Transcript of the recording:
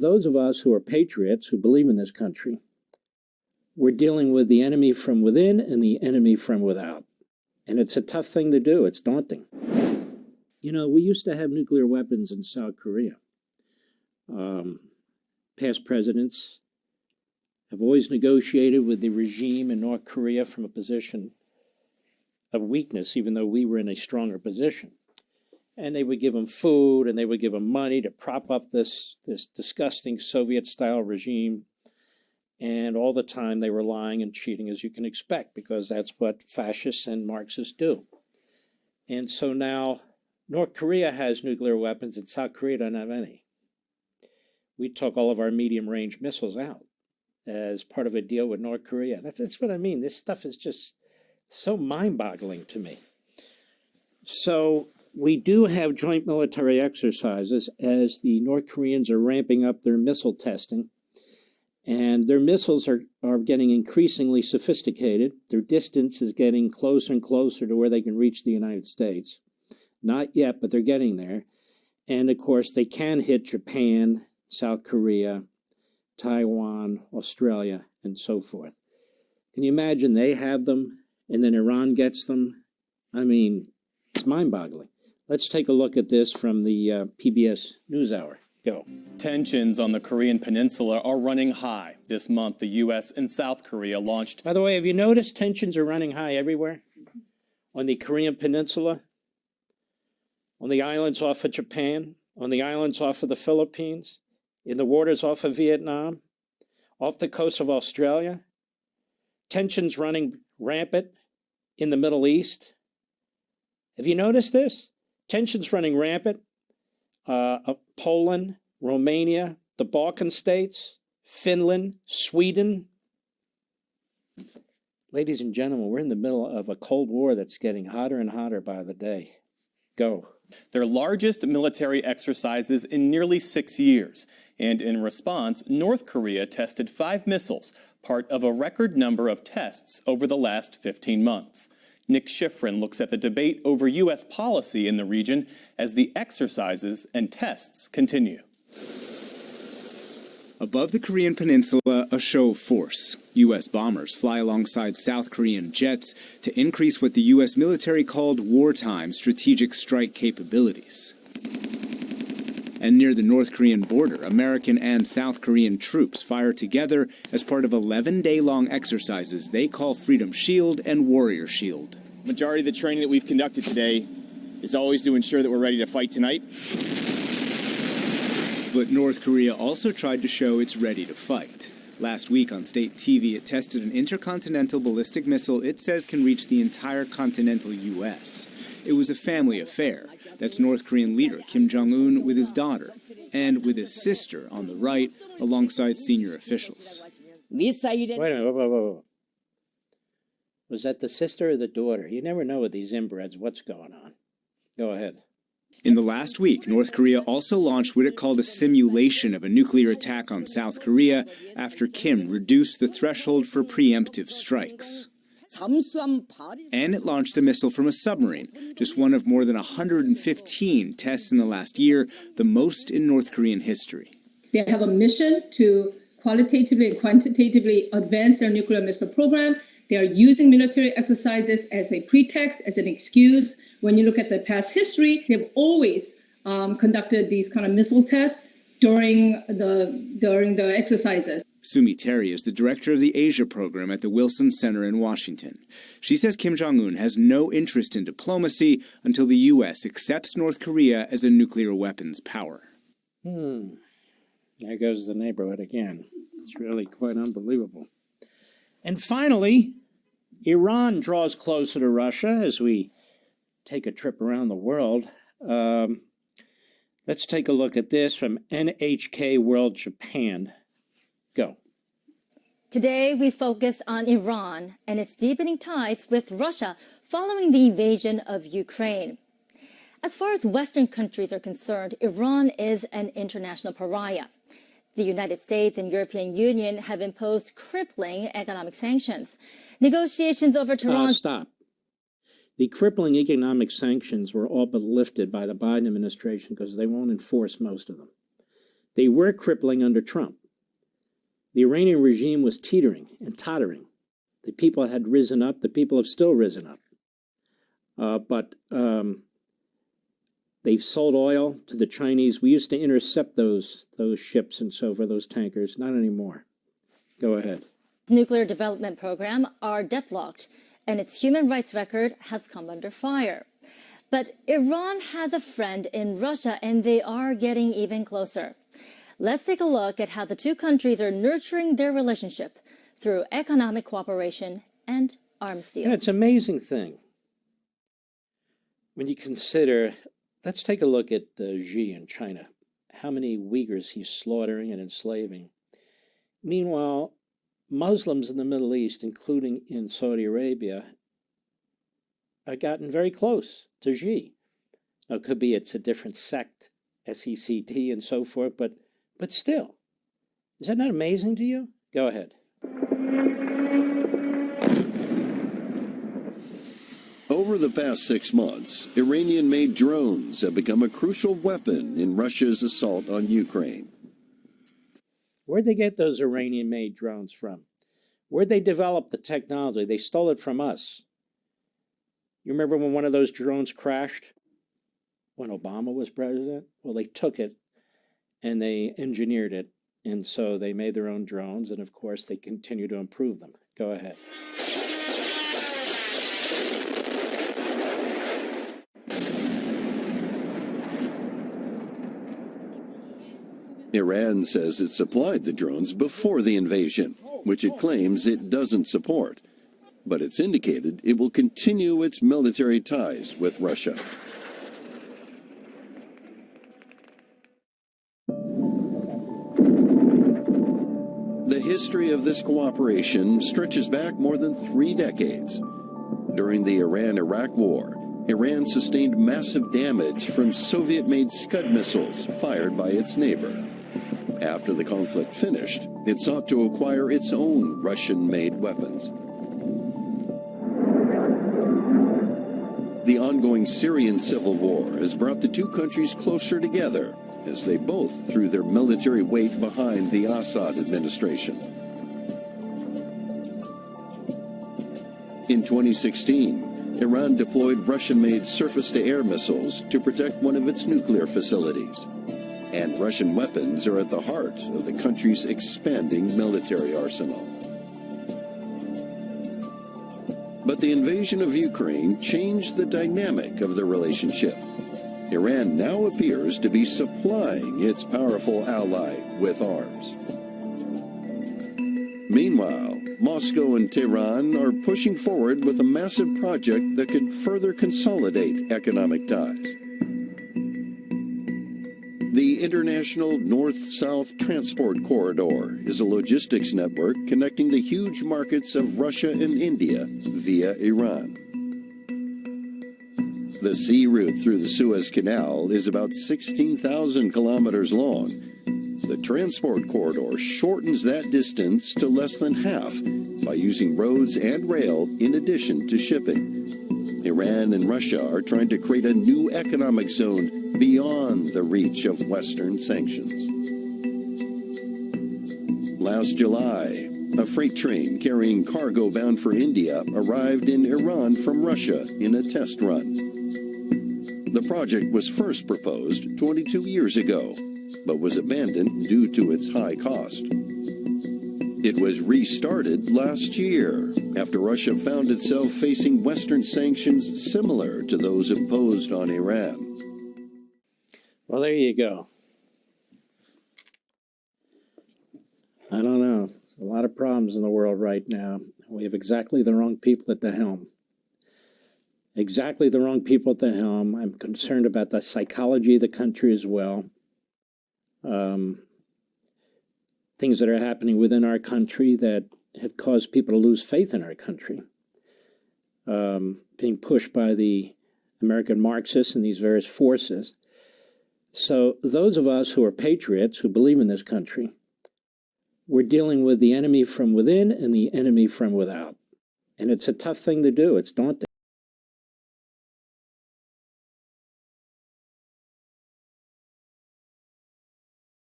those of us who are patriots, who believe in this country, we're dealing with the enemy from within and the enemy from without. And it's a tough thing to do. It's daunting. You know, we used to have nuclear weapons in South Korea. Past presidents have always negotiated with the regime in North Korea from a position of weakness, even though we were in a stronger position. And they would give them food and they would give them money to prop up this disgusting Soviet-style regime. And all the time they were lying and cheating, as you can expect, because that's what fascists and Marxists do. And so now North Korea has nuclear weapons and South Korea doesn't have any. We took all of our medium-range missiles out as part of a deal with North Korea. That's what I mean. This stuff is just so mind-boggling to me. So we do have joint military exercises as the North Koreans are ramping up their missile testing. And their missiles are getting increasingly sophisticated. Their distance is getting closer and closer to where they can reach the United States. Not yet, but they're getting there. And of course, they can hit Japan, South Korea, Taiwan, Australia, and so forth. Can you imagine they have them and then Iran gets them? I mean, it's mind-boggling. Let's take a look at this from the PBS NewsHour. Go. Tensions on the Korean peninsula are running high. This month, the U.S. and South Korea launched... By the way, have you noticed tensions are running high everywhere? On the Korean peninsula, on the islands off of Japan, on the islands off of the Philippines, in the waters off of Vietnam, off the coast of Australia. Tensions running rampant in the Middle East. Have you noticed this? Tensions running rampant. Poland, Romania, the Balkan states, Finland, Sweden. Ladies and gentlemen, we're in the middle of a Cold War that's getting hotter and hotter by the day. Go. Their largest military exercises in nearly 6 years. And in response, North Korea tested 5 missiles, part of a record number of tests over the last 15 months. Nick Schifrin looks at the debate over U.S. policy in the region as the exercises and tests continue. Above the Korean peninsula, a show of force. U.S. bombers fly alongside South Korean jets to increase what the U.S. military called wartime strategic strike capabilities. And near the North Korean border, American and South Korean troops fire together as part of 11-day-long exercises they call Freedom Shield and Warrior Shield. Majority of the training that we've conducted today is always to ensure that we're ready to fight tonight. But North Korea also tried to show it's ready to fight. Last week on state TV, it tested an intercontinental ballistic missile it says can reach the entire continental U.S. It was a family affair. That's North Korean leader Kim Jong-un with his daughter, and with his sister on the right, alongside senior officials. Wait a minute, whoa. Was that the sister or the daughter? You never know with these inbreds what's going on. Go ahead. In the last week, North Korea also launched what it called a simulation of a nuclear attack on South Korea after Kim reduced the threshold for preemptive strikes. And it launched a missile from a submarine, just one of more than 115 tests in the last year, the most in North Korean history. They have a mission to qualitatively and quantitatively advance their nuclear missile program. They are using military exercises as a pretext, as an excuse. When you look at the past history, they've always conducted these kind of missile tests during the exercises. Sumi Terry is the director of the Asia program at the Wilson Center in Washington. She says Kim Jong-un has no interest in diplomacy until the U.S. accepts North Korea as a nuclear weapons power. There goes the neighborhood again. It's really quite unbelievable. And finally, Iran draws closer to Russia as we take a trip around the world. Let's take a look at this from NHK World Japan. Go. Today, we focus on Iran and its deepening ties with Russia following the invasion of Ukraine. As far as Western countries are concerned, Iran is an international pariah. The United States and European Union have imposed crippling economic sanctions. Negotiations over Tehran's... Stop. The crippling economic sanctions were all but lifted by the Biden administration because they won't enforce most of them. They were crippling under Trump. The Iranian regime was teetering and tottering. The people had risen up. The people have still risen up. But they've sold oil to the Chinese. We used to intercept those ships and so forth, those tankers. Not anymore. Go ahead. Nuclear development program are deadlocked, and its human rights record has come under fire. But Iran has a friend in Russia, and they are getting even closer. Let's take a look at how the two countries are nurturing their relationship through economic cooperation and arms deals. Yeah, it's an amazing thing. When you consider, let's take a look at Xi in China, how many Uyghurs he's slaughtering and enslaving. Meanwhile, Muslims in the Middle East, including in Saudi Arabia, have gotten very close to Xi. Now, it could be it's a different sect, SECT and so forth, but still. Is that not amazing to you? Go ahead. Over the past 6 months, Iranian-made drones have become a crucial weapon in Russia's assault on Ukraine. Where'd they get those Iranian-made drones from? Where'd they develop the technology? They stole it from us. You remember when one of those drones crashed? When Obama was president? Well, they took it and they engineered it. And so they made their own drones. And of course, they continue to improve them. Go ahead. Iran says it supplied the drones before the invasion, which it claims it doesn't support. But it's indicated it will continue its military ties with Russia. The history of this cooperation stretches back more than 3 decades. During the Iran-Iraq War, Iran sustained massive damage from Soviet-made Scud missiles fired by its neighbor. After the conflict finished, it sought to acquire its own Russian-made weapons. The ongoing Syrian civil war has brought the two countries closer together as they both threw their military weight behind the Assad administration. In 2016, Iran deployed Russian-made surface-to-air missiles to protect one of its nuclear facilities. And Russian weapons are at the heart of the country's expanding military arsenal. But the invasion of Ukraine changed the dynamic of the relationship. Iran now appears to be supplying its powerful ally with arms. Meanwhile, Moscow and Tehran are pushing forward with a massive project that could further consolidate economic ties. The International North-South Transport Corridor is a logistics network connecting the huge markets of Russia and India via Iran. The sea route through the Suez Canal is about 16,000 kilometers long. The transport corridor shortens that distance to less than half by using roads and rail in addition to shipping. Iran and Russia are trying to create a new economic zone beyond the reach of Western sanctions. Last July, a freight train carrying cargo bound for India arrived in Iran from Russia in a test run. The project was first proposed 22 years ago, but was abandoned due to its high cost. It was restarted last year after Russia found itself facing Western sanctions similar to those imposed on Iran. Well, there you go. I don't know. There's a lot of problems in the world right now. We have exactly the wrong people at the helm. Exactly the wrong people at the helm. I'm concerned about the psychology of the country as well. Things that are happening within our country that have caused people to lose faith in our country. Being pushed by the American Marxists and these various forces. So those of us who are patriots, who believe in this country, we're dealing with the enemy from within and the enemy from without. And it's a tough thing to do. It's daunting.